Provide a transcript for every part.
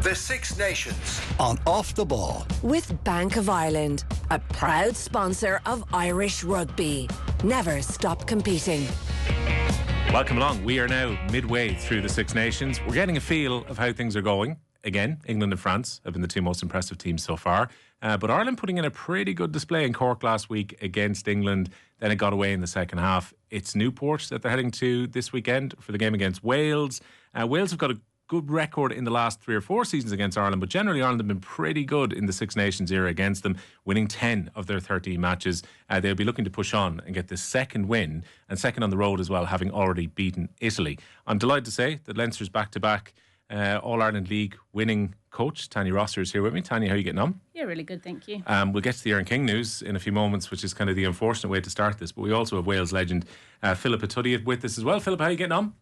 The Six Nations on Off the Ball. With Bank of Ireland, a proud sponsor of Irish rugby. Never stop competing. Welcome along. We are now midway through the Six Nations. We're getting a feel of how things are going. Again, England and France have been the two most impressive teams so far. But Ireland putting in a pretty good display in Cork last week against England. Then it got away in the second half. It's Newport that they're heading to this weekend for the game against Wales. Wales have got a good record in the last 3 or 4 seasons against Ireland, but generally Ireland have been pretty good in the Six Nations era against them, winning 10 of their 13 matches. They'll be looking to push on and get the second win, and second on the road as well, having already beaten Italy. I'm delighted to say that Leinster's back-to-back All-Ireland League winning coach, Tania Rosser, is here with me. Tania, how are you getting on? Yeah, really good, thank you. We'll get to the Erin King news in a few moments, which is kind of the unfortunate way to start this, but we also have Wales legend Phillippa Tuttiett with us as well. Phillippa, how are you getting on?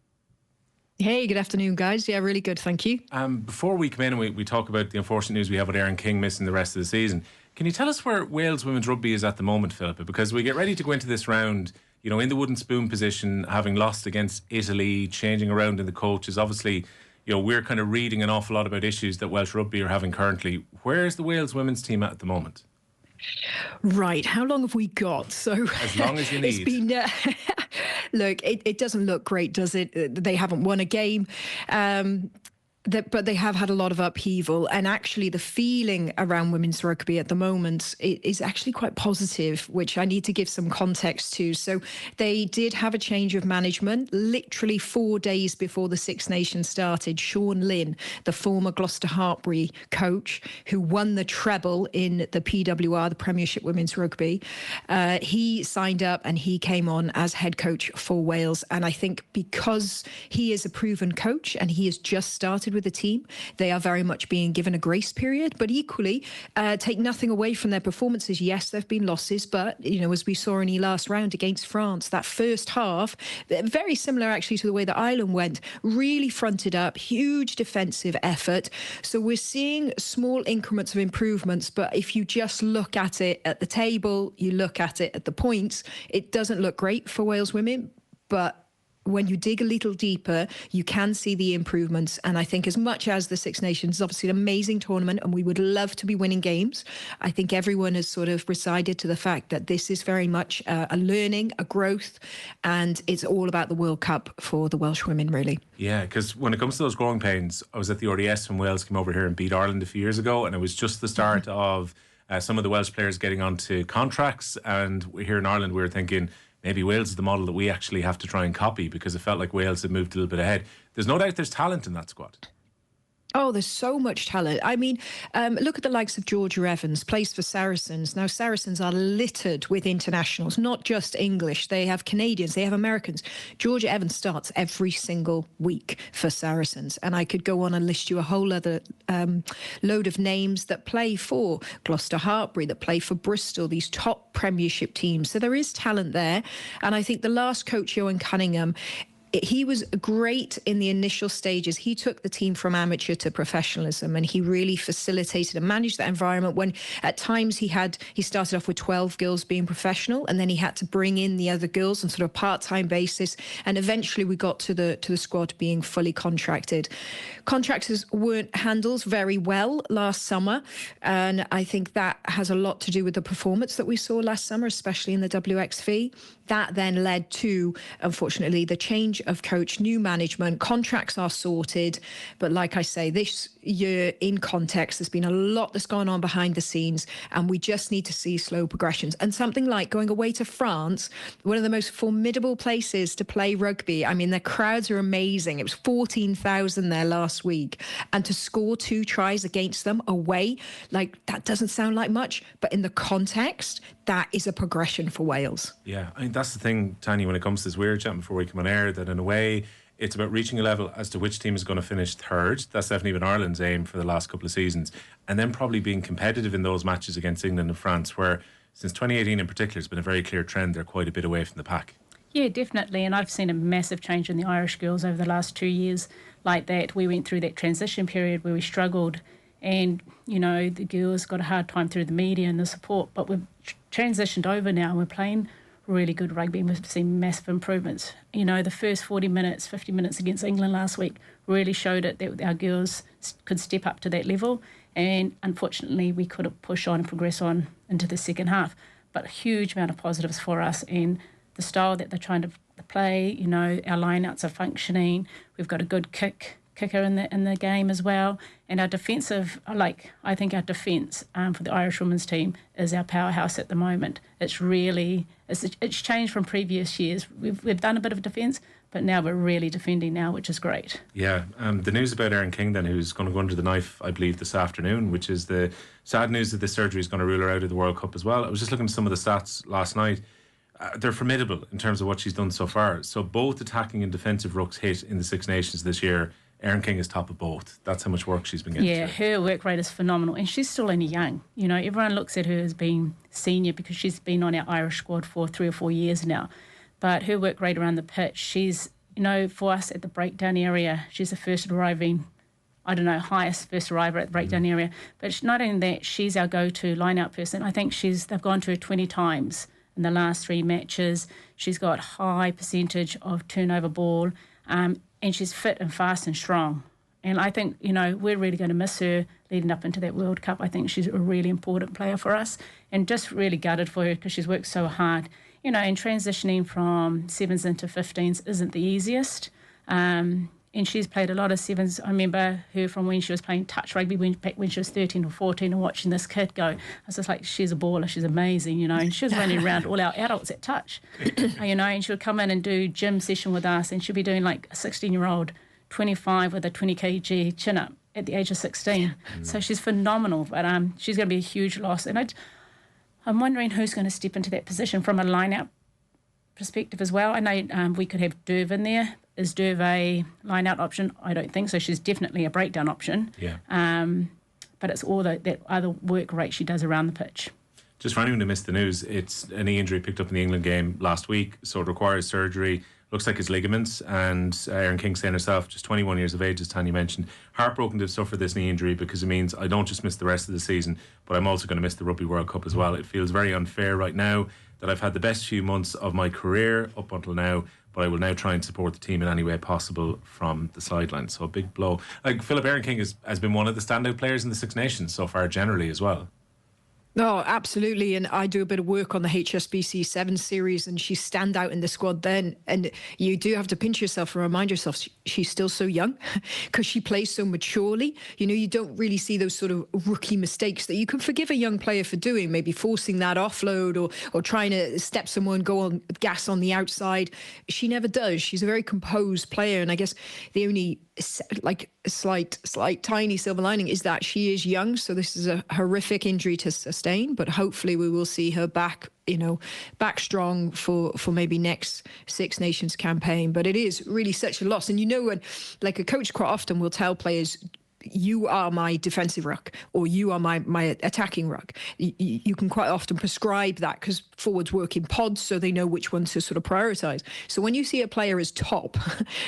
Hey, good afternoon, guys. Yeah, really good, thank you. Before we come in and we talk about the unfortunate news we have with Erin King missing the rest of the season, can you tell us where Wales women's rugby is at the moment, Phillippa? Because we get ready to go into this round, you know, in the wooden spoon position, having lost against Italy, changing around in the coaches. Obviously, you know, we're kind of reading an awful lot about issues that Welsh rugby are having currently. Where is the Wales women's team at the moment? Right, how long have we got? So as long as you need. It's been, look, it doesn't look great, does it? They haven't won a game. But they have had a lot of upheaval, and actually the feeling around women's rugby at the moment is actually quite positive, which I need to give some context to. So they did have a change of management literally 4 days before the Six Nations started. Sean Lynn, the former Gloucester Hartbury coach who won the treble in the PWR, the Premiership Women's Rugby, he signed up and he came on as head coach for Wales. And I think because he is a proven coach and he has just started with the team, they are very much being given a grace period, but equally take nothing away from their performances. Yes, there have been losses, but you know, as we saw in the last round against France, that first half, very similar actually to the way that Ireland went, really fronted up, huge defensive effort. So we're seeing small increments of improvements, but if you just look at it at the table, you look at it at the points, it doesn't look great for Wales women, but when you dig a little deeper, you can see the improvements. And I think as much as the Six Nations is obviously an amazing tournament and we would love to be winning games, I think everyone has sort of recited to the fact that this is very much a learning, a growth, and it's all about the World Cup for the Welsh women, really. Yeah, because when it comes to those growing pains, I was at the RDS when Wales came over here and beat Ireland a few years ago, and it was just the start of some of the Welsh players getting onto contracts. And here in Ireland, we were thinking, maybe Wales is the model that we actually have to try and copy, because it felt like Wales had moved a little bit ahead. There's no doubt there's talent in that squad. Oh, there's so much talent. I mean, look at the likes of Georgia Evans, plays for Saracens. Now, Saracens are littered with internationals, not just English. They have Canadians, they have Americans. Georgia Evans starts every single week for Saracens. And I could go on and list you a whole other load of names that play for Gloucester Hartbury, that play for Bristol, these top Premiership teams. So there is talent there. And I think the last coach, Johan Cunningham, he was great in the initial stages. He took the team from amateur to professionalism, and he really facilitated and managed that environment when at times he started off with 12 girls being professional, and then he had to bring in the other girls on sort of a part-time basis, and eventually we got to the squad being fully contracted. Contractors weren't handled very well last summer, and I think that has a lot to do with the performance that we saw last summer, especially in the WXV. That then led to, unfortunately, the change of coach, new management, contracts are sorted. But like I say, this year in context, there's been a lot that's gone on behind the scenes, and we just need to see slow progressions. And something like going away to France, one of the most formidable places to play rugby. I mean, their crowds are amazing. It was 14,000 there last week. And to score 2 tries against them away, like that doesn't sound like much, but in the context, that is a progression for Wales. Yeah, I mean, that's the thing, Tanya, when it comes to this, we were chatting before we come on air, that in a way, it's about reaching a level as to which team is going to finish third. That's definitely been Ireland's aim for the last couple of seasons. And then probably being competitive in those matches against England and France, where since 2018 in particular, it's been a very clear trend. They're quite a bit away from the pack. Yeah, definitely. And I've seen a massive change in the Irish girls over the last 2 years like that. We went through that transition period where we struggled, and, you know, the girls got a hard time through the media and the support, but we've transitioned over now and we're playing really good rugby, and we've seen massive improvements. You know, the first 40 minutes, 50 minutes against England last week really showed it that our girls could step up to that level. And unfortunately, we couldn't push on and progress on into the second half. But a huge amount of positives for us, and the style that they're trying to play. You know, our lineouts are functioning. We've got a good kicker in the game as well. And our defensive, I think our defence for the Irish women's team is our powerhouse at the moment. It's changed from previous years. We've done a bit of defence, but now we're really defending now, which is great. Yeah, the news about Erin King then, who's going to go under the knife, I believe, this afternoon, which is the sad news that this surgery is going to rule her out of the World Cup as well. I was just looking at some of the stats last night. They're formidable in terms of what she's done so far. So both attacking and defensive rucks hit in the Six Nations this year. Erin King is top of both. That's how much work she's been getting. Yeah, her work rate is phenomenal, and she's still only young. You know, everyone looks at her as being senior because she's been on our Irish squad for 3 or 4 years now. But her work rate around the pitch, she's, you know, for us at the breakdown area, she's the first arriving, highest first arriver at the breakdown area. But not only that, she's our go-to line-out person. I think they've gone to her 20 times in the last 3 matches. She's got high percentage of turnover ball, and she's fit and fast and strong. And I think, you know, we're really going to miss her leading up into that World Cup. I think she's a really important player for us, and just really gutted for her because she's worked so hard. You know, and transitioning from sevens into 15s isn't the easiest. And she's played a lot of sevens. I remember her from when she was playing touch rugby back when she was 13 or 14 and watching this kid go. I was just like, she's a baller, she's amazing, you know. And she was running around all our adults at touch, you know, and she would come in and do gym session with us, and she'd be doing like a 16-year-old 25 with a 20 kg chin-up at the age of 16. So she's phenomenal, but she's going to be a huge loss. And I'm wondering who's going to step into that position from a line-out perspective as well. I know we could have Derv in there. Is Derv a line-out option? I don't think so. She's definitely a breakdown option. Yeah. But it's all that other work rate she does around the pitch. Just for anyone who missed the news, it's a knee injury picked up in the England game last week, so it requires surgery. Looks like it's ligaments, and Erin King saying herself, just 21 years of age, as Tania mentioned, heartbroken to have suffered this knee injury because it means I don't just miss the rest of the season, but I'm also going to miss the Rugby World Cup as well. It feels very unfair right now that I've had the best few months of my career up until now, but I will now try and support the team in any way possible from the sidelines. So a big blow. Like Phillippa, Erin King has been one of the standout players in the Six Nations so far generally as well. Oh, absolutely. And I do a bit of work on the HSBC 7 series, and she's stand out in the squad then. And you do have to pinch yourself and remind yourself she's still so young because she plays so maturely. You know, you don't really see those sort of rookie mistakes that you can forgive a young player for doing, maybe forcing that offload or trying to step someone, go on gas on the outside. She never does. She's a very composed player. And I guess the only slight tiny silver lining is that she is young, so this is a horrific injury to sustain, but hopefully we will see her back strong for maybe next Six Nations campaign. But it is really such a loss. And you know, when like a coach quite often will tell players, you are my defensive ruck, or you are my attacking ruck. You can quite often prescribe that because forwards work in pods, so they know which one to sort of prioritise. So when you see a player as top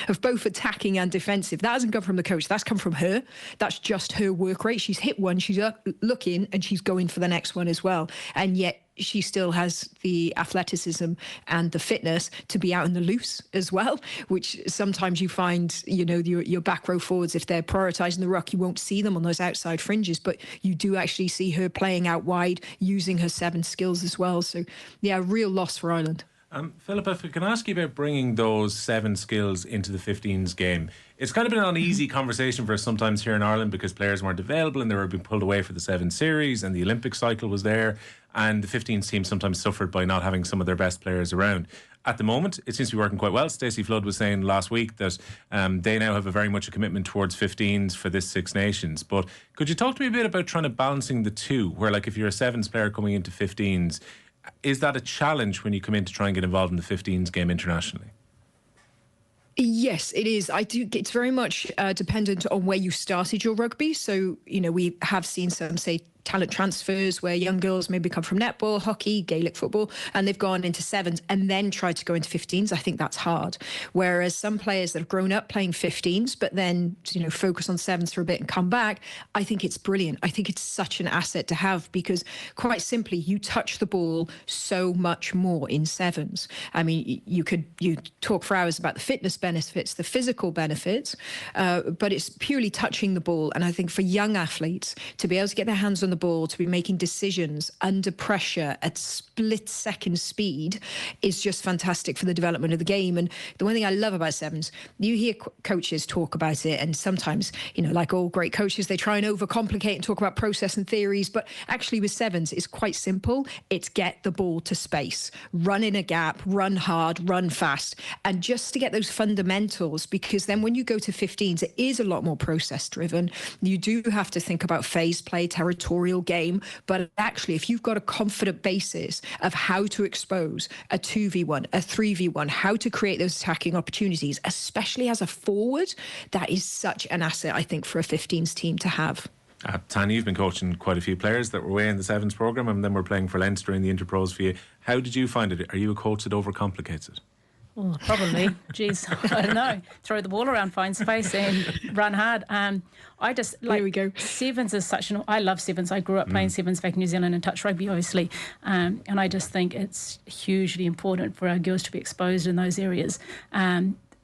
of both attacking and defensive, that hasn't come from the coach, that's come from her. That's just her work rate. She's hit one, she's looking, and she's going for the next one as well. And yet she still has the athleticism and the fitness to be out in the loose as well, which sometimes you find, you know, your back row forwards, if they're prioritising the ruck, you won't see them on those outside fringes, but you do actually see her playing out wide, using her 7 skills as well. So, yeah, real loss for Ireland. Phillippa, if I can ask you about bringing those 7 skills into the 15s game. It's kind of been an uneasy conversation for us sometimes here in Ireland because players weren't available and they were being pulled away for the 7 series, and the Olympic cycle was there, and the 15s team sometimes suffered by not having some of their best players around. At the moment, it seems to be working quite well. Stacey Flood was saying last week that they now have a very much a commitment towards 15s for this Six Nations. But could you talk to me a bit about trying to balancing the two, where like if you're a 7s player coming into 15s, is that a challenge when you come in to try and get involved in the 15s game internationally? Yes, it is. It's very much dependent on where you started your rugby. So, you know, we have seen some, say, talent transfers where young girls maybe come from netball, hockey, Gaelic football, and they've gone into sevens and then tried to go into 15s. I think that's hard. Whereas some players that have grown up playing 15s, but then, focus on sevens for a bit and come back, I think it's brilliant. I think it's such an asset to have because quite simply, you touch the ball so much more in sevens. I mean, you talk for hours about the fitness benefits, the physical benefits, but it's purely touching the ball. And I think for young athletes to be able to get their hands on the ball, to be making decisions under pressure at split-second speed is just fantastic for the development of the game. And the one thing I love about sevens, you hear coaches talk about it, and sometimes, like all great coaches, they try and overcomplicate and talk about process and theories. But actually with sevens, it's quite simple. It's get the ball to space, run in a gap, run hard, run fast, and just to get those fundamentals, because then when you go to 15s, it is a lot more process driven. You do have to think about phase play, territorial game, but actually if you've got a confident basis of how to expose a 2v1, a 3v1, how to create those attacking opportunities, especially as a forward, that is such an asset, I think, for a 15s team to have. Tania, you've been coaching quite a few players that were away in the sevens programme and then we're playing for Leinster in the Interpros for you. How did you find it? Are you a coach that overcomplicates it? Oh, probably. Geez, I don't know. Throw the ball around, find space and run hard. I just like, there we go. Sevens is such I love sevens. I grew up playing sevens back in New Zealand and touch rugby, obviously. And I just think it's hugely important for our girls to be exposed in those areas,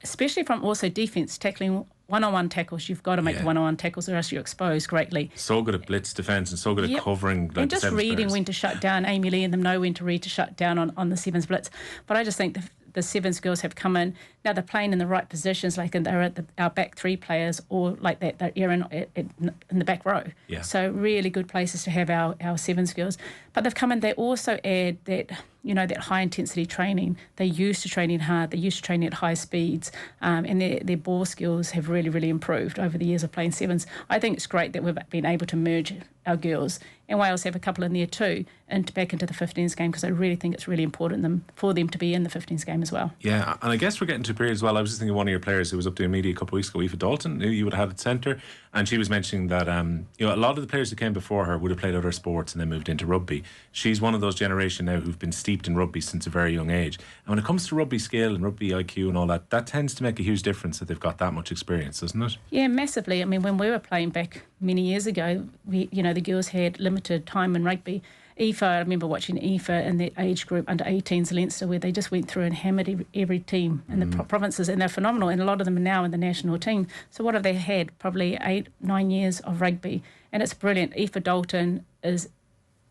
especially from also defence, tackling one-on-one tackles. You've got to make the one-on-one tackles or else you're exposed greatly. So good at blitz defence and so good at covering. And just reading when to shut down. Amy Lee and them know when to read to shut down on the sevens blitz. But I just think the sevens girls have come in. Now they're playing in the right positions, like they're at our back three players, or like that they're Erin in the back row. Yeah. So really good places to have our sevens girls. But they've come in, they also add that, that high intensity training. They're used to training hard, they're used to training at high speeds, and their ball skills have really, really improved over the years of playing sevens. I think it's great that we've been able to merge our girls, and Wales have a couple in there too, and back into the 15s game, because I really think it's really important for them to be in the 15s game as well. Yeah, and I guess we're getting to a period as well. I was just thinking of one of your players who was up doing media a couple of weeks ago, Aoife Dalton, who you would have had at centre, and she was mentioning that a lot of the players who came before her would have played other sports and then moved into rugby. She's one of those generation now who've been steeped in rugby since a very young age. And when it comes to rugby skill and rugby IQ and all that, that tends to make a huge difference that they've got that much experience, doesn't it? Yeah, massively. I mean, when we were playing back many years ago, the girls had limited time in rugby. Aoife, I remember watching Aoife in the age group under 18s Leinster, where they just went through and hammered every team in the provinces, and they're phenomenal, and a lot of them are now in the national team. So what have they had? Probably 8-9 years of rugby, and it's brilliant. Aoife Dalton is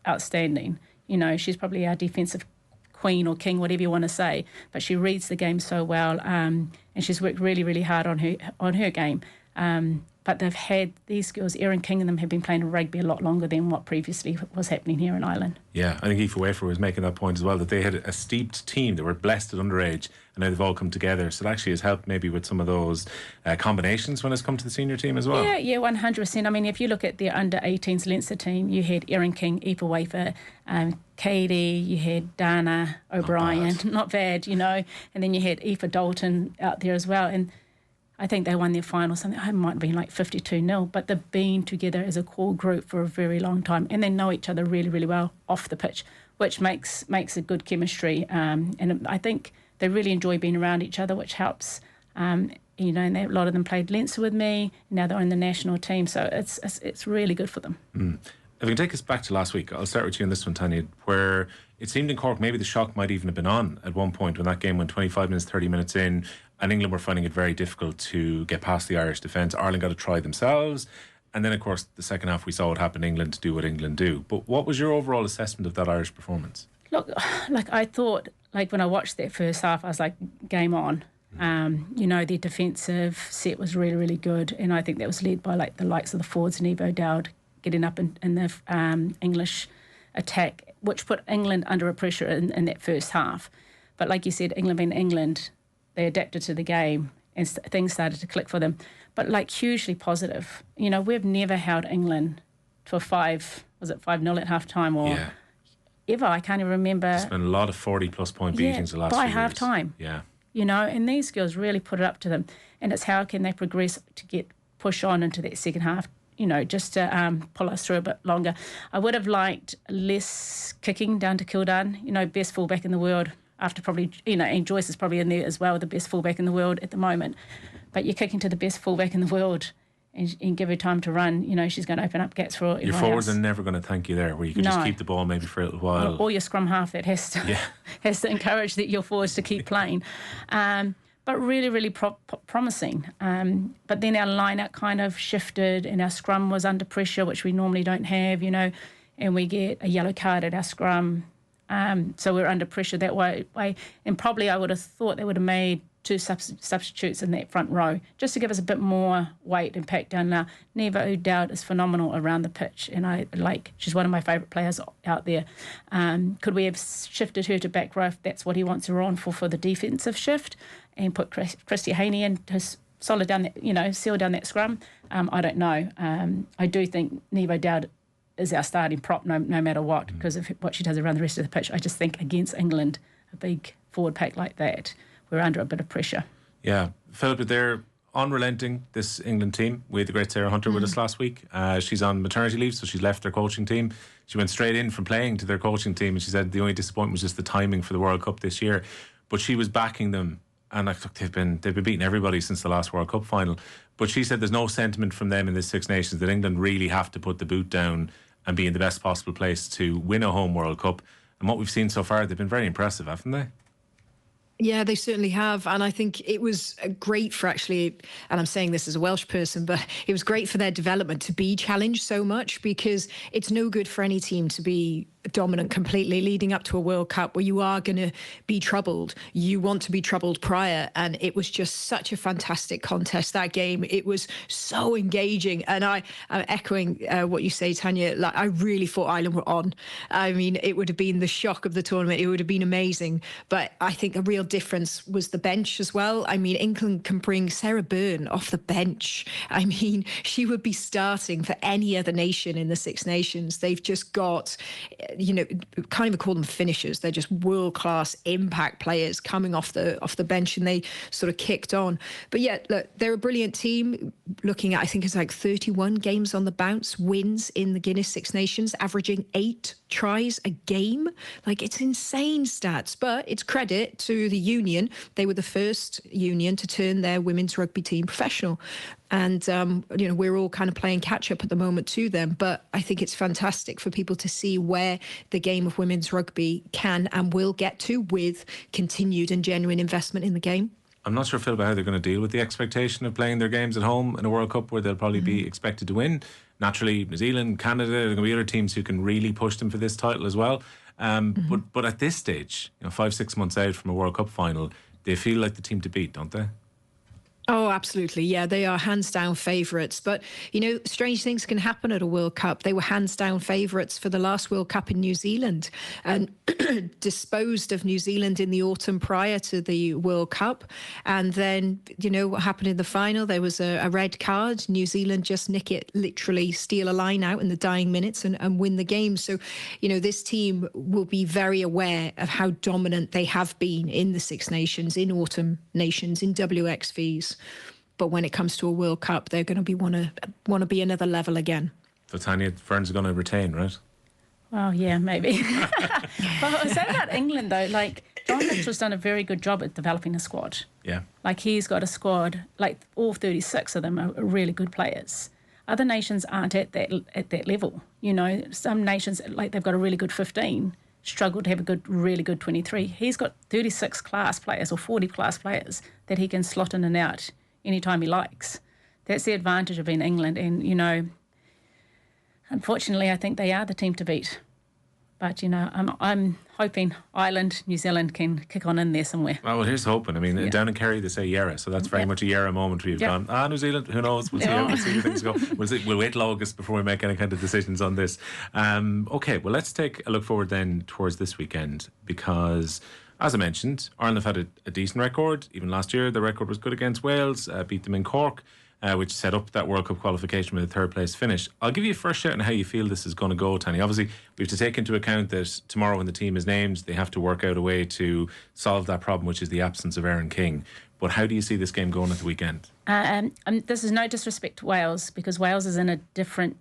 outstanding. She's probably our defensive queen or king, whatever you want to say, but she reads the game so well, and she's worked really, really hard on her game. But they've had these girls, Erin King and them, have been playing rugby a lot longer than what previously was happening here in Ireland. Yeah, I think Aoife Wafer was making that point as well, that they had a steeped team. They were blessed at underage, and now they've all come together. So it actually has helped maybe with some of those combinations when it's come to the senior team as well. Yeah, 100%. I mean, if you look at the under 18s Leinster team, you had Erin King, Aoife Wafer, Katie, you had Dana O'Brien, not bad, and then you had Aoife Dalton out there as well. And I think they won their final, something, it might have been like 52-0, but they've been together as a core group for a very long time, and they know each other really, really well off the pitch, which makes a good chemistry. And I think they really enjoy being around each other, which helps. And a lot of them played Leinster with me. Now they're in the national team, so it's really good for them. If we can take us back to last week, I'll start with you on this one, Tania, where it seemed in Cork maybe the shock might even have been on at one point when that game went 25 minutes, 30 minutes in, and England were finding it very difficult to get past the Irish defence. Ireland got to try themselves. And then, of course, the second half we saw what happened, England do what England do. But what was your overall assessment of that Irish performance? Look, I thought, when I watched that first half, I was like, game on. Their defensive set was really, really good. And I think that was led by the likes of the forwards, Neve O'Dowd, getting up in the English attack, which put England under a pressure in that first half. But like you said, England being England, they adapted to the game and things started to click for them. But hugely positive. We've never held England to a 5-0 at half time or ever. I can't even remember. It's been a lot of 40-plus point beatings the last few years. By half time. Yeah. And these girls really put it up to them. And it's how can they progress to push on into that second half. just to pull us through a bit longer. I would have liked less kicking down to Kildare. Best fullback in the world. After probably, and Joyce is probably in there as well, the best fullback in the world at the moment. But you're kicking to the best fullback in the world and give her time to run. She's going to open up gaps for everyone Your forwards else. are never going to thank you there, where you can just keep the ball maybe for a little while. Or your scrum half that has to encourage your forwards to keep playing. But really, really promising. But then our line-out kind of shifted and our scrum was under pressure, which we normally don't have, and we get a yellow card at our scrum. So we're under pressure that way. And probably I would have thought they would have made 2 substitutes in that front row just to give us a bit more weight and pack down. Now, Neva O'Dowd is phenomenal around the pitch, and she's one of my favourite players out there. Could we have shifted her to back row if that's what he wants her on for the defensive shift, and put Christy Haney in to seal down that scrum? I don't know. I do think Neva O'Dowd is our starting prop no matter what, because of what she does around the rest of the pitch. I just think against England, a big forward pack like that, we're under a bit of pressure. Yeah. Phillippa, they're unrelenting, this England team. We had the great Sarah Hunter with us last week. She's on maternity leave, so she's left their coaching team. She went straight in from playing to their coaching team, and she said the only disappointment was just the timing for the World Cup this year. But she was backing them, and they've been beating everybody since the last World Cup final. But she said there's no sentiment from them in this Six Nations that England really have to put the boot down and be in the best possible place to win a home World Cup. And what we've seen so far, they've been very impressive, haven't they? Yeah, they certainly have. And I think it was great for actually, and I'm saying this as a Welsh person, but it was great for their development to be challenged so much, because it's no good for any team to be dominant completely leading up to a World Cup where you are going to be troubled. You want to be troubled prior. And it was just such a fantastic contest, that game. It was so engaging. And I'm echoing what you say, Tanya. I really thought Ireland were on. I mean, it would have been the shock of the tournament. It would have been amazing. But I think a real difference was the bench as well. I mean, England can bring Sarah Byrne off the bench. I mean, she would be starting for any other nation in the Six Nations. They've just got, can't even call them finishers. They're just world-class impact players coming off the bench, and they sort of kicked on. But yeah, look, they're a brilliant team. Looking at, I think it's like 31 games on the bounce, wins in the Guinness Six Nations, averaging 8 tries a game. It's insane stats, but it's credit to the union. They were the first union to turn their women's rugby team professional. And, we're all kind of playing catch up at the moment to them. But I think it's fantastic for people to see where the game of women's rugby can and will get to with continued and genuine investment in the game. I'm not sure, Phil, about how they're going to deal with the expectation of playing their games at home in a World Cup where they'll probably be expected to win. Naturally, New Zealand, Canada, there are going to be other teams who can really push them for this title as well. But at this stage, 5-6 months out from a World Cup final, they feel like the team to beat, don't they? Oh, absolutely. Yeah, they are hands down favourites. But, strange things can happen at a World Cup. They were hands down favourites for the last World Cup in New Zealand and disposed of New Zealand in the autumn prior to the World Cup. And then, what happened in the final? There was a red card. New Zealand just nick it, literally steal a line out in the dying minutes and win the game. So, this team will be very aware of how dominant they have been in the Six Nations, in Autumn Nations, in WXVs. But when it comes to a World Cup, they're going to want to be another level again. So Tanya, Ferns are going to retain, right? Well, yeah, maybe. But I say about England though, John Mitchell's done a very good job at developing a squad. Yeah. He's got a squad, all 36 of them are really good players. Other nations aren't at that level. Some nations, they've got a really good 15, struggle to have a really good 23. He's got 36 class players or 40 class players that he can slot in and out anytime he likes. That's the advantage of being England. And, unfortunately, I think they are the team to beat. But, I'm hoping Ireland, New Zealand can kick on in there somewhere. Well, here's hoping. I mean, down in Kerry they say Yarra, so that's very much a Yarra moment where you've gone, New Zealand, who knows? We'll see how things go. We'll wait till August before we make any kind of decisions on this. Okay, well, let's take a look forward then towards this weekend, because, as I mentioned, Ireland have had a decent record. Even last year, the record was good against Wales, beat them in Cork, which set up that World Cup qualification with a third place finish. I'll give you a first shout on how you feel this is going to go, Tanya. Obviously, we have to take into account that tomorrow when the team is named, they have to work out a way to solve that problem, which is the absence of Erin King. But how do you see this game going at the weekend? This is no disrespect to Wales, because Wales is in a different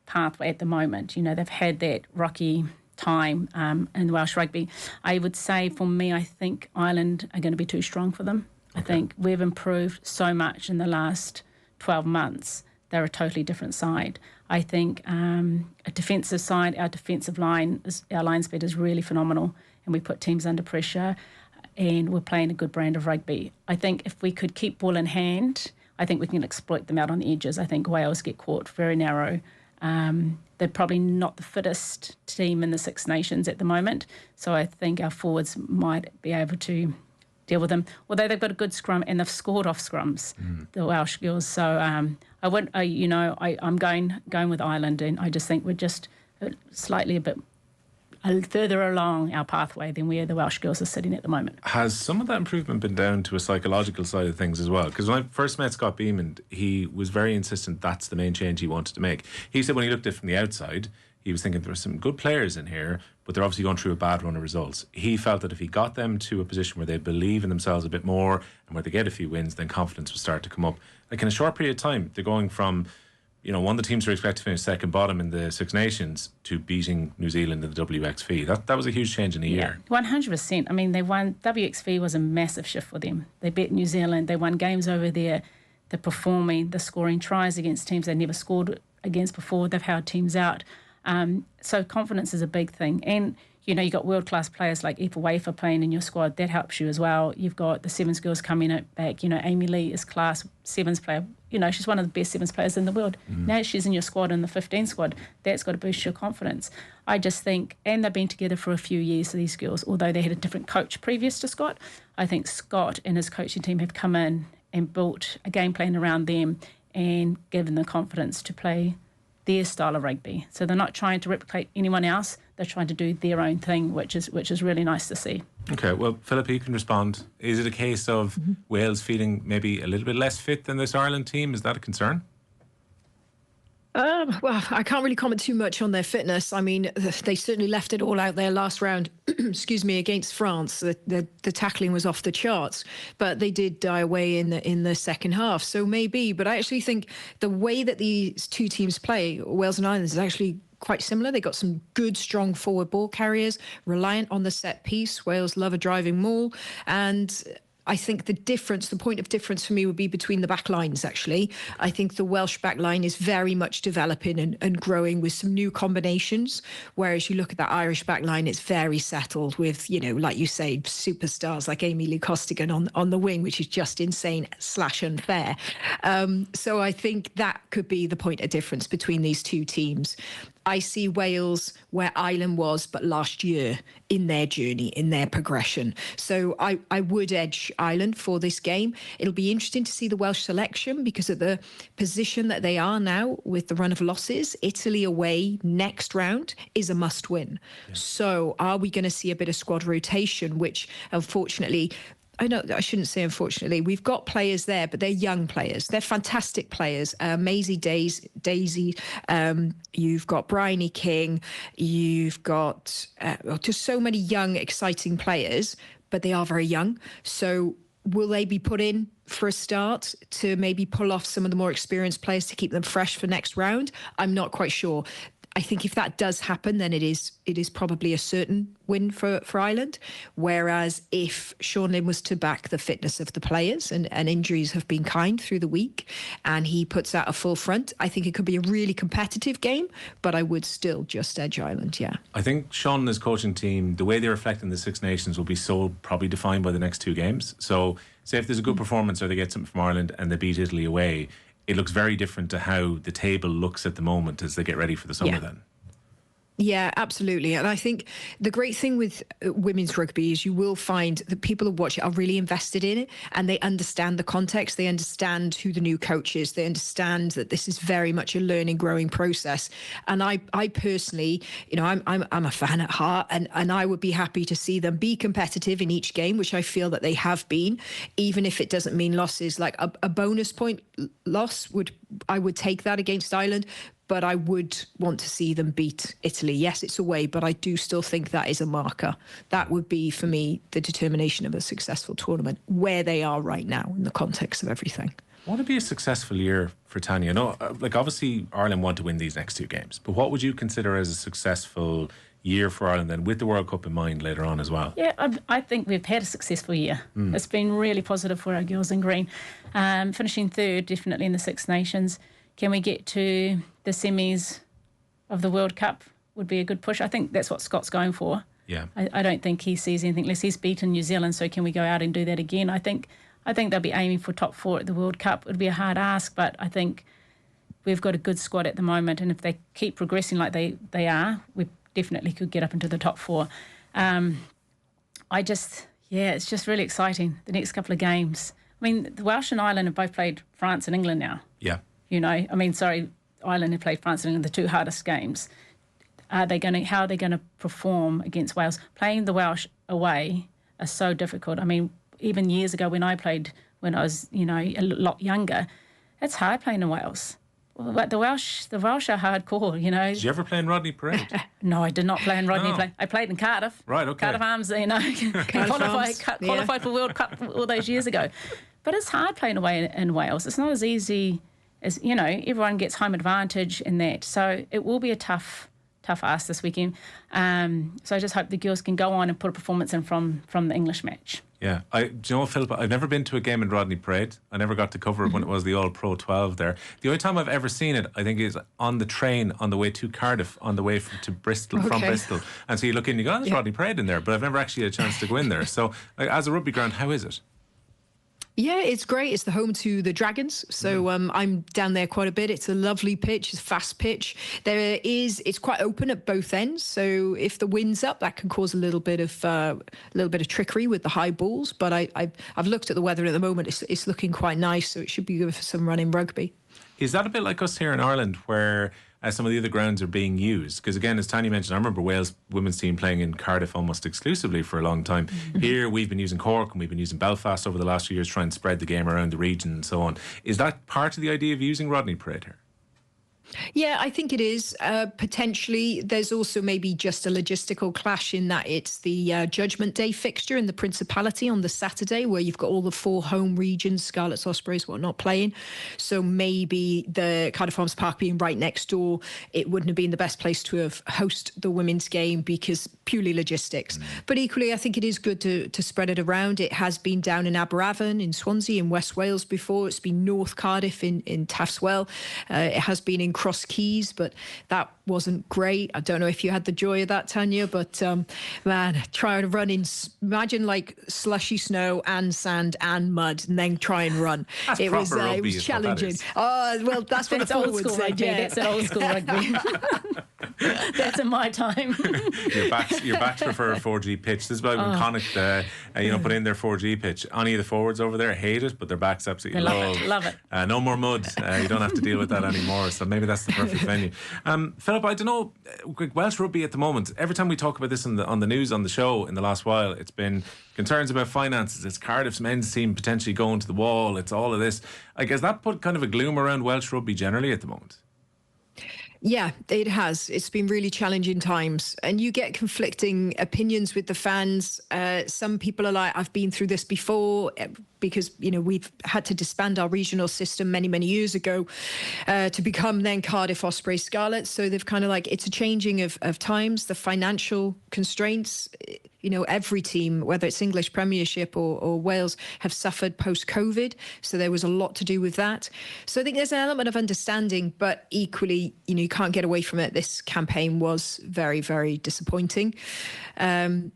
pathway at the moment. You know, they've had that rocky time in Welsh rugby. I would say, for me, I think Ireland are going to be too strong for them. Okay. I think we've improved so much in the last 12 months. They're a totally different side. I think a defensive side, our defensive line, our line speed is really phenomenal, and we put teams under pressure, and we're playing a good brand of rugby. I think if we could keep ball in hand, I think we can exploit them out on the edges. I think Wales get caught very narrow. They're probably not the fittest team in the Six Nations at the moment, so I think our forwards might be able to deal with them. Although they've got a good scrum and they've scored off scrums, the Welsh girls. So I'm going with Ireland, and I just think we're just slightly a bit further along our pathway than where the Welsh girls are sitting at the moment. Has some of that improvement been down to a psychological side of things as well? Because when I first met Scott Beamond, he was very insistent that's the main change he wanted to make. He said when he looked at it from the outside, he was thinking there were some good players in here, but they're obviously going through a bad run of results. He felt that if he got them to a position where they believe in themselves a bit more and where they get a few wins, then confidence would start to come up. Like in a short period of time, they're going from, you know, one of the teams who are expected to finish second bottom in the Six Nations to beating New Zealand in the WXV. That was a huge change in a year. 100%. I mean, they won. WXV was a massive shift for them. They beat New Zealand. They won games over there. They're performing. They're scoring tries against teams they never scored against before. They've held teams out. So confidence is a big thing. And, you know, you've got world-class players like Aoife Wafer playing in your squad. That helps you as well. You've got the Sevens girls coming back. You know, Amy Lee is class Sevens player. You know, she's one of the best Sevens players in the world. Now she's in your squad, in the 15 squad. That's got to boost your confidence. I just think, and they've been together for a few years, these girls, although they had a different coach previous to Scott. I think Scott and his coaching team have come in and built a game plan around them and given them confidence to play their style of rugby. So they're not trying to replicate anyone else. They're trying to do their own thing, which is really nice to see. Okay, well, Phillippa, you can respond. Is it a case of Wales feeling maybe a little bit less fit than this Ireland team? Is that a concern? Well, I can't really comment too much on their fitness. I mean, they certainly left it all out there last round, against France. The tackling was off the charts, but they did die away in the second half. So maybe, but I actually think the way that these two teams play, Wales and Ireland, is actually quite similar. They got some good, strong forward ball carriers, reliant on the set piece. Wales love a driving maul, and I think the point of difference for me would be between the back lines, actually. I think the Welsh back line is very much developing and growing with some new combinations, whereas you look at that Irish back line, it's very settled with, you know, like you say, superstars like Amy Lee Costigan on the wing, which is just insane / unfair. So I think that could be the point of difference between these two teams. I see Wales where Ireland was, but last year in their journey, in their progression. So I would edge Ireland for this game. It'll be interesting to see the Welsh selection because of the position that they are now with the run of losses. Italy away next round is a must win. Yeah. So are we going to see a bit of squad rotation, which unfortunately, I shouldn't say unfortunately, we've got players there, but they're young players. They're fantastic players. Maisie Daisy, you've got Bryony King, you've got just so many young, exciting players, but they are very young. So will they be put in for a start to maybe pull off some of the more experienced players to keep them fresh for next round? I'm not quite sure. I think if that does happen, then it is probably a certain win for Ireland. Whereas if Sean Lynn was to back the fitness of the players, and injuries have been kind through the week, and he puts out a full front, I think it could be a really competitive game, but I would still just edge Ireland, yeah. I think Sean and his coaching team, the way they reflect in the Six Nations will be so probably defined by the next two games. So say if there's a good performance or they get something from Ireland and they beat Italy away, it looks very different to how the table looks at the moment as they get ready for the summer then. Yeah, absolutely. And I think the great thing with women's rugby is you will find that people who watch it are really invested in it and they understand the context. They understand who the new coach is. They understand that this is very much a learning, growing process. And I personally, you know, I'm a fan at heart, and I would be happy to see them be competitive in each game, which I feel that they have been, even if it doesn't mean losses. Like a bonus point loss I would take that against Ireland. But I would want to see them beat Italy. Yes, it's away, but I do still think that is a marker. That would be, for me, the determination of a successful tournament, where they are right now in the context of everything. What would be a successful year for Tania? No, like obviously Ireland want to win these next 2 games, but what would you consider as a successful year for Ireland then, with the World Cup in mind later on as well? Yeah, I think we've had a successful year. It's been really positive for our girls in green. Finishing third, definitely in the Six Nations. Can we get to the semis of the World Cup? Would be a good push. I think that's what Scott's going for. Yeah. I don't think he sees anything less. He's beaten New Zealand, so can we go out and do that again? I think they'll be aiming for top 4 at the World Cup. It would be a hard ask, but I think we've got a good squad at the moment, and if they keep progressing like they are, we definitely could get up into the top 4. It's just really exciting, the next couple of games. I mean, the Welsh and Ireland have both played France and England now. Yeah. Ireland have played France and England, the 2 hardest games. How are they going to perform against Wales? Playing the Welsh away are so difficult. I mean, even years ago when I played, when I was, a lot younger, it's hard playing in Wales. But the Welsh are hardcore, Did you ever play in Rodney Parade? No, I did not play in Rodney. No. I played in Cardiff. Right, okay. Cardiff Arms, qualified for World Cup all those years ago. But it's hard playing away in Wales. It's not as easy as, everyone gets home advantage in that. So it will be a tough ask this weekend. So I just hope the girls can go on and put a performance in from the English match. Yeah. Do you know what, Phillippa? I've never been to a game in Rodney Parade. I never got to cover it when it was the All-Pro 12 there. The only time I've ever seen it, I think, is on the train on the way to Cardiff, on the way from Bristol. And so you look in and you go, there's Rodney Parade in there, but I've never actually had a chance to go in there. So as a rugby ground, how is it? Yeah, it's great. It's the home to the Dragons. So I'm down there quite a bit. It's a lovely pitch. It's a fast pitch. It's quite open at both ends. So if the wind's up, that can cause a little bit of trickery with the high balls. But I've looked at the weather at the moment. It's looking quite nice. So it should be good for some running rugby. Is that a bit like us here in Ireland, where some of the other grounds are being used? Because again, as Tania mentioned, I remember Wales women's team playing in Cardiff almost exclusively for a long time. Here we've been using Cork and we've been using Belfast over the last few years, trying to spread the game around the region and so on. Is that part of the idea of using Rodney Parade here? Yeah, I think it is. Potentially, there's also maybe just a logistical clash in that it's the Judgment Day fixture in the Principality on the Saturday, where you've got all the 4 home regions, Scarlets, Ospreys, not playing. So maybe the Cardiff Arms Park being right next door, it wouldn't have been the best place to have host the women's game because purely logistics. But equally, I think it is good to spread it around. It has been down in Aberavon, in Swansea, in West Wales before. It's been North Cardiff in Taftswell. It has been in Cross Keys, but that wasn't great. I don't know if you had the joy of that, Tania, but man, trying to run in, imagine like slushy snow and sand and mud, and then try and run. It was challenging. Oh, well, that's what the forwards said. Yeah, that's an old school rugby. That's in my time. Your backs prefer a 4G pitch. This is why when Connacht put in their 4G pitch. Any of the forwards over there hate it, but their backs absolutely love it. No more mud. You don't have to deal with that anymore. So maybe that's the perfect venue. Phillippa, I don't know, Welsh rugby at the moment, every time we talk about this on the news, on the show in the last while, it's been concerns about finances. It's Cardiff's men's team potentially going to the wall. It's all of this. I guess that put kind of a gloom around Welsh rugby generally at the moment. Yeah, it has. It's been really challenging times, and you get conflicting opinions with the fans. Some people are like, I've been through this before, because, we've had to disband our regional system many, many years ago to become then Cardiff Ospreys Scarlets. So they've kind of like, it's a changing of times, the financial constraints. Every team, whether it's English Premiership or Wales, have suffered post-COVID. So there was a lot to do with that. So I think there's an element of understanding, but equally, you can't get away from it. This campaign was very, very disappointing. And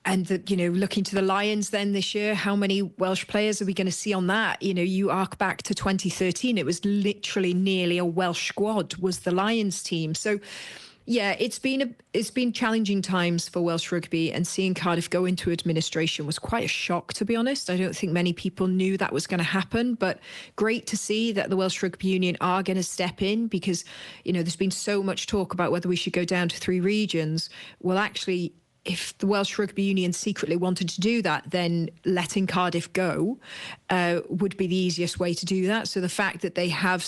looking to the Lions then this year, how many Welsh players are we going to see on that? You arc back to 2013, it was literally nearly a Welsh squad was the Lions team. So yeah, it's been challenging times for Welsh rugby, and seeing Cardiff go into administration was quite a shock, to be honest. I don't think many people knew that was going to happen, but great to see that the Welsh Rugby Union are going to step in, because, there's been so much talk about whether we should go down to 3 regions. Well, actually, if the Welsh Rugby Union secretly wanted to do that, then letting Cardiff go would be the easiest way to do that. So the fact that they have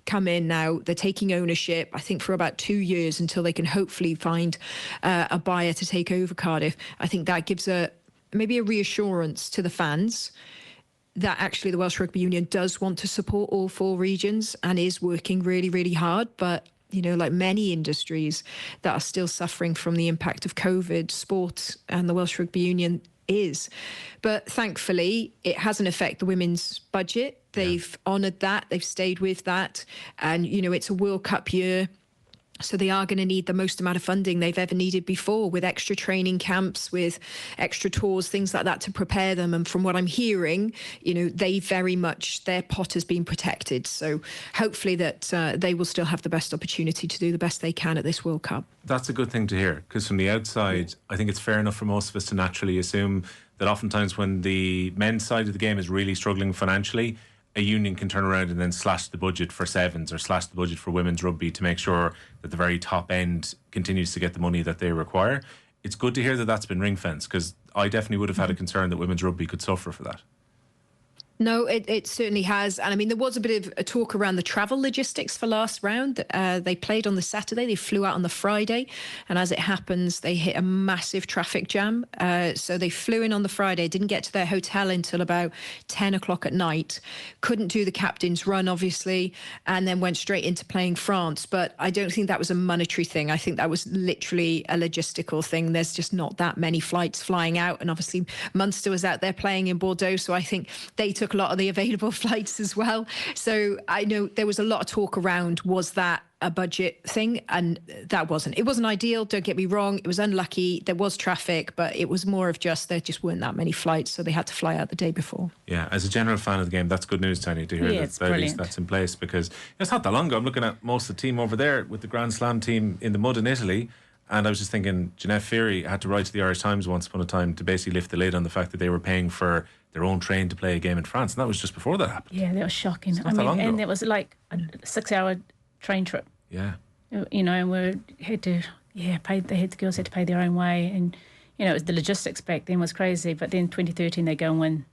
come in now, they're taking ownership, I think, for about 2 years until they can hopefully find a buyer to take over Cardiff. I think that gives maybe a reassurance to the fans. And, the Welsh Rugby Union are going to step in, because, if the Welsh Rugby Union secretly wanted to do that, then letting Cardiff go would be the easiest way to do that. So the fact that they have come in now, they're taking ownership, I think, for about 2 years until they can hopefully find a buyer to take over Cardiff. I think that gives that actually the Welsh Rugby Union does want to support all 4 regions and is working really, really hard. But, you know, like many industries that are still suffering from the impact of COVID, sport and the Welsh Rugby Union is. But thankfully, it hasn't affected the women's budget. They've honoured that. They've stayed with that. And, you know, it's a World Cup year. So they are going to need the most amount of funding they've ever needed before, with extra training camps, with extra tours, things like that to prepare them. And from what I'm hearing, you know, they very much, their pot has been protected. So hopefully that they will still have the best opportunity to do the best they can at this World Cup. That's a good thing to hear, because from the outside, I think it's fair enough for most of us to naturally assume that oftentimes when the men's side of the game is really struggling financially, a union can turn around and then slash the budget for sevens or slash the budget for women's rugby to make sure that the very top end continues to get the money that they require. It's good to hear that that's been ring fenced, because I definitely would have had a concern that women's rugby could suffer for that. No, it certainly has. And I mean, there was a bit of a talk around the travel logistics for last round. They played on the Saturday, they flew out on the Friday. And as it happens, they hit a massive traffic jam. So they flew in on the Friday, didn't get to their hotel until about 10 o'clock at night. Couldn't do the captain's run, obviously, and then went straight into playing France. But I don't think that was a monetary thing. I think that was literally a logistical thing. There's just not that many flights flying out. And obviously, Munster was out there playing in Bordeaux. So I think they took a lot of the available flights as well. So I know there was a lot of talk around, was that a budget thing? And that wasn't. It wasn't ideal, don't get me wrong. It was unlucky. There was traffic, but it was more of just there just weren't that many flights, so they had to fly out the day before. Yeah, as a general fan of the game, that's good news, Tania, to hear that at least that's in place, because it's not that long ago. I'm looking at most of the team over there with the Grand Slam team in the mud in Italy, and I was just thinking, Jeanette Feary had to write to the Irish Times once upon a time to basically lift the lid on the fact that they were paying for their own train to play a game in France, and that was just before that happened. Yeah, that was shocking. I mean, and it was like a 6-hour train trip. Yeah. You know, and they had the girls had to pay their own way, and you know, it was the logistics back then was crazy. But then 2013 they go and win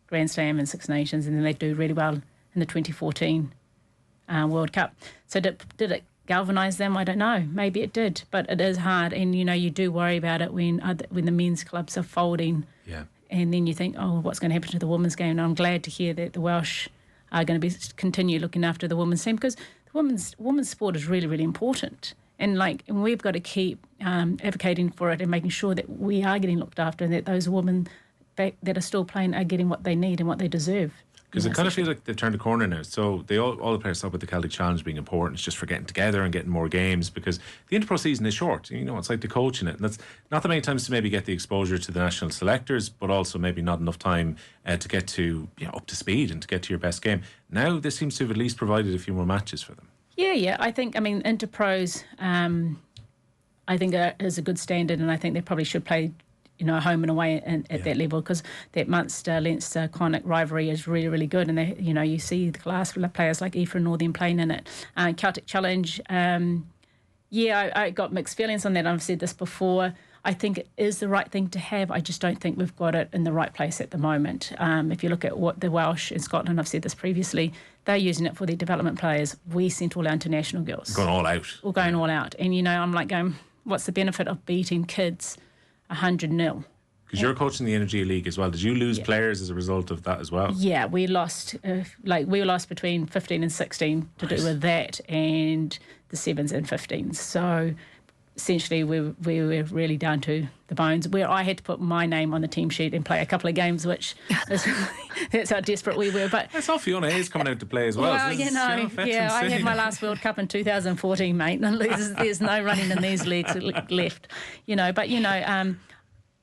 Grand Slam and Six Nations, and then they do really well in the 2014 World Cup. So did it galvanise them? I don't know. Maybe it did, but it is hard, and you know, you do worry about it when the men's clubs are folding. Yeah. And then you think, oh, what's going to happen to the women's game? And I'm glad to hear that the Welsh are going to continue looking after the women's team, because the women's sport is really, really important. And we've got to keep advocating for it and making sure that we are getting looked after, and that those women that are still playing are getting what they need and what they deserve. Because it kind of feels like they've turned a corner now. So all the players talk about the Celtic Challenge being important. It's just for getting together and getting more games, because the Interpro season is short. You know, it's like the coaching it. And that's not that many times to maybe get the exposure to the national selectors, but also maybe not enough time to get to up to speed and to get to your best game. Now this seems to have at least provided a few more matches for them. Yeah. I think, Interpros, I think is a good standard, and I think they probably should play home and away at that level, because that Munster-Leinster Connacht rivalry is really, really good, and they, you see the class players like Aoife and Northern playing in it. Celtic Challenge, I got mixed feelings on that. I've said this before. I think it is the right thing to have. I just don't think we've got it in the right place at the moment. If you look at what the Welsh in Scotland, I've said this previously, they're using it for their development players. We sent all our international girls. Going all out. We're going all out. And, I'm like going, what's the benefit of beating kids 100-0? Because you're coaching the Energy League as well. Did you lose players as a result of that as well? Yeah, we lost we lost between 15 and 16 to do with that, and the 7s and 15s. So essentially we were really down to the bones, where I had to put my name on the team sheet and play a couple of games, which is, that's how desperate we were. But that's all Fiona Hayes coming out to play as well. Well, I had my last World Cup in 2014, mate, and there's no running in these leagues left. But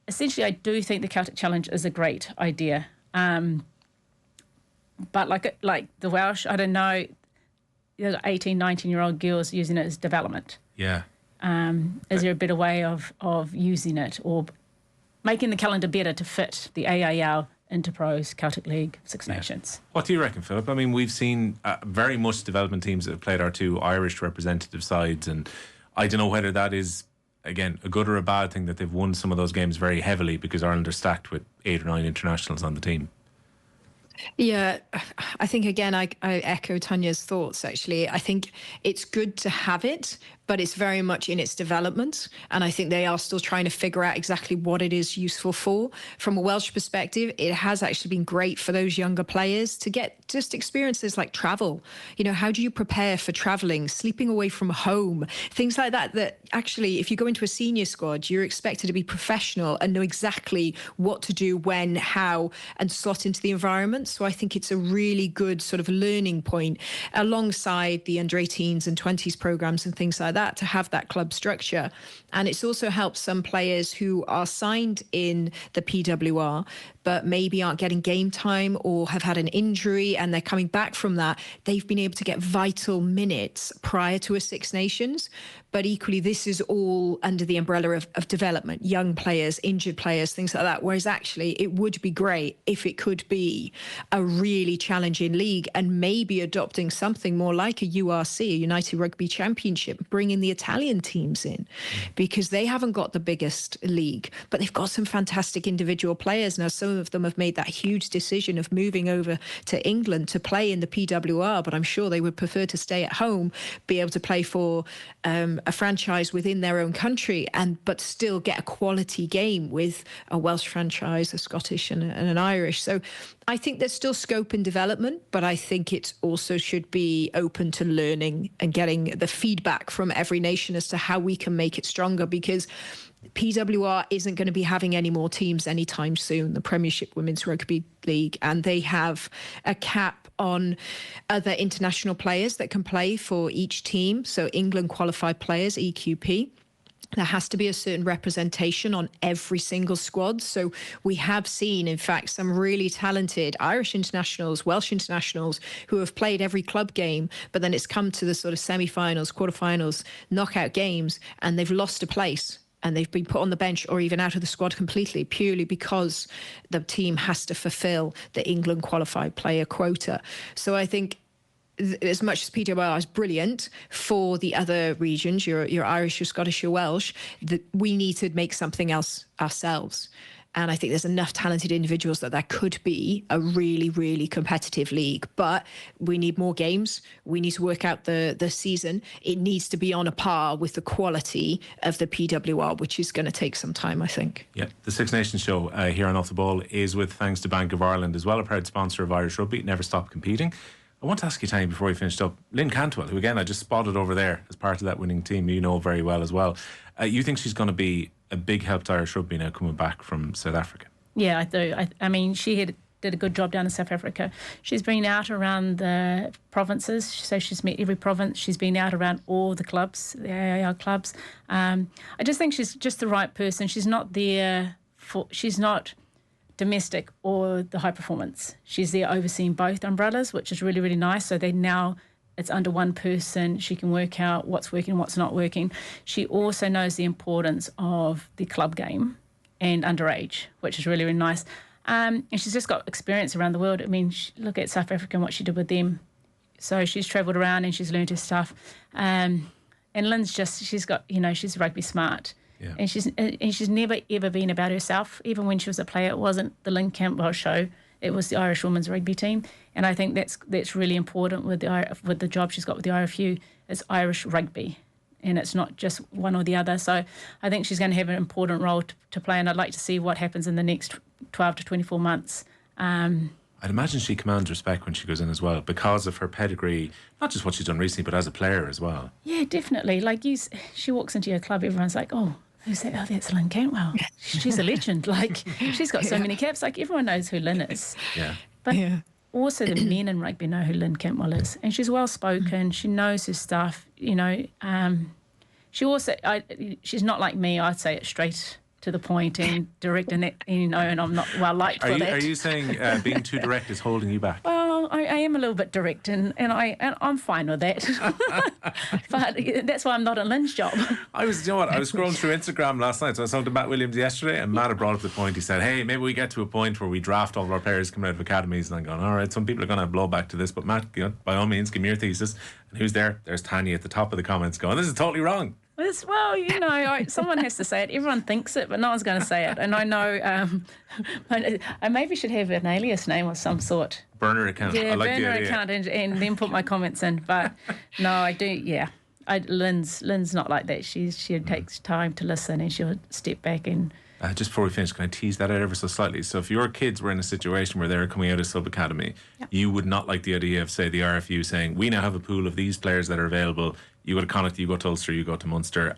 essentially I do think the Celtic Challenge is a great idea. But like the Welsh, I don't know, 18, 19-year-old girls using it as development. Yeah. Is there a better way of using it, or making the calendar better to fit the AIL, Interpros, Celtic League, Six Nations? What do you reckon, Philip? I mean, we've seen very much development teams that have played our two Irish representative sides, and I don't know whether that is, again, a good or a bad thing that they've won some of those games very heavily, because Ireland are stacked with 8 or 9 internationals on the team. Yeah, I think, again, I echo Tania's thoughts, actually. I think it's good to have it, but it's very much in its development. And I think they are still trying to figure out exactly what it is useful for. From a Welsh perspective, it has actually been great for those younger players to get just experiences like travel. You know, how do you prepare for traveling, sleeping away from home, things like that, that actually, if you go into a senior squad, you're expected to be professional and know exactly what to do, when, how, and slot into the environment. So I think it's a really good sort of learning point alongside the under 18s and 20s programs and things like that, to have that club structure. And it's also helped some players who are signed in the PWR but maybe aren't getting game time or have had an injury and they're coming back from that. They've been able to get vital minutes prior to a Six Nations. But equally, this is all under the umbrella of development, young players, injured players, things like that. Whereas actually, it would be great if it could be a really challenging league, and maybe adopting something more like a URC, a United Rugby Championship, bringing the Italian teams in, because they haven't got the biggest league, but they've got some fantastic individual players. Now, some of them have made that huge decision of moving over to England to play in the PWR, but I'm sure they would prefer to stay at home, be able to play for a franchise within their own country, but still get a quality game with a Welsh franchise, a Scottish and an Irish. So I think there's still scope in development, but I think it also should be open to learning and getting the feedback from every nation as to how we can make it stronger, because PWR isn't going to be having any more teams anytime soon, the Premiership Women's Rugby League, and they have a cap on other international players that can play for each team. So England qualified players, EQP. There has to be a certain representation on every single squad. So we have seen, in fact, some really talented Irish internationals, Welsh internationals who have played every club game, but then it's come to the sort of semi-finals, quarterfinals, knockout games, and they've lost a place. And they've been put on the bench or even out of the squad completely, purely because the team has to fulfill the England qualified player quota. So I think as much as PWR is brilliant for the other regions, your Irish, your Scottish, your Welsh, that we need to make something else ourselves. And I think there's enough talented individuals that could be a really, really competitive league. But we need more games. We need to work out the season. It needs to be on a par with the quality of the PWR, which is going to take some time, I think. Yeah, the Six Nations show here on Off the Ball is with thanks to Bank of Ireland as well, a proud sponsor of Irish Rugby. Never stop competing. I want to ask you, Tanya, before we finished up, Lynn Cantwell, who again I just spotted over there as part of that winning team, you know very well as well. You think she's going to be a big help to Irish rugby now coming back from South Africa? Yeah, I do. I mean, she did a good job down in South Africa. She's been out around the provinces, so she's met every province. She's been out around all the clubs, the AIR clubs. I just think she's just the right person. She's not there she's not domestic or the high performance. She's there overseeing both umbrellas, which is really, really nice. So it's under one person. She can work out what's working, what's not working. She also knows the importance of the club game and underage, which is really, really nice. And she's just got experience around the world. I mean, look at South Africa and what she did with them. So she's travelled around and she's learned her stuff. And Lynn's she's got, she's rugby smart. Yeah. And she's never, ever been about herself. Even when she was a player, it wasn't the Lynn Cantwell show. It was the Irish women's rugby team. And I think that's really important with the job she's got with the IRFU. It's Irish rugby. And it's not just one or the other. So I think she's going to have an important role to play, and I'd like to see what happens in the next 12 to 24 months. I'd imagine she commands respect when she goes in as well, because of her pedigree, not just what she's done recently, but as a player as well. Yeah, definitely. Like she walks into your club, everyone's like, oh, who's that? Oh, that's Lynn Cantwell. She's a legend. Like, she's got so many caps. Like, everyone knows who Lynn is. Yeah. But also the men in rugby know who Lynn Cantwell is. And she's well-spoken. She knows her stuff, She also, she's not like me. I'd say it straight to the point and direct, and and I'm not well liked for that. Are you saying being too direct is holding you back? Well, I am a little bit direct, and I'm fine with that. But that's why I'm not in Lynn's job. I was scrolling through Instagram last night, so I was talking to Matt Williams yesterday, and Matt had brought up the point. He said, "Hey, maybe we get to a point where we draft all of our players coming out of academies." And I'm going, "All right, some people are going to have blowback to this, but Matt, by all means, give me your thesis." And who's there? There's Tanya at the top of the comments going, "This is totally wrong." Well, someone has to say it. Everyone thinks it, but no one's going to say it. And I know I maybe should have an alias name of some sort. Burner account. Yeah, I like burner the idea. account and then put my comments in. But no, I do, yeah. Lynn's not like that. She takes time to listen, and she'll step back and. Just before we finish, can I tease that out ever so slightly? So if your kids were in a situation where they're coming out of sub-academy, you would not like the idea of, say, the RFU saying, we now have a pool of these players that are available. You go to Connacht, you go to Ulster, you go to Munster.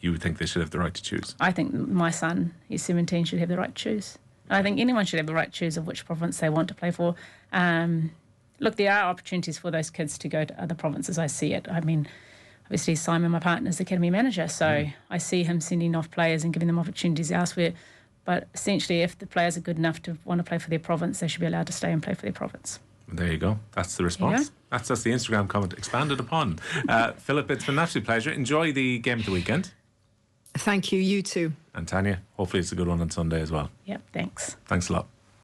You would think they should have the right to choose? I think my son, he's 17, should have the right to choose. And I think anyone should have the right to choose of which province they want to play for. Look, there are opportunities for those kids to go to other provinces. I see it. I mean, obviously, Simon, my partner, is the academy manager, so I see him sending off players and giving them opportunities elsewhere. But essentially, if the players are good enough to want to play for their province, they should be allowed to stay and play for their province. There you go. That's the response. That's the Instagram comment expanded upon. Phillippa, it's been an absolute pleasure. Enjoy the game of the weekend. Thank you. You too. And Tania, hopefully it's a good one on Sunday as well. Yep, thanks. Thanks a lot.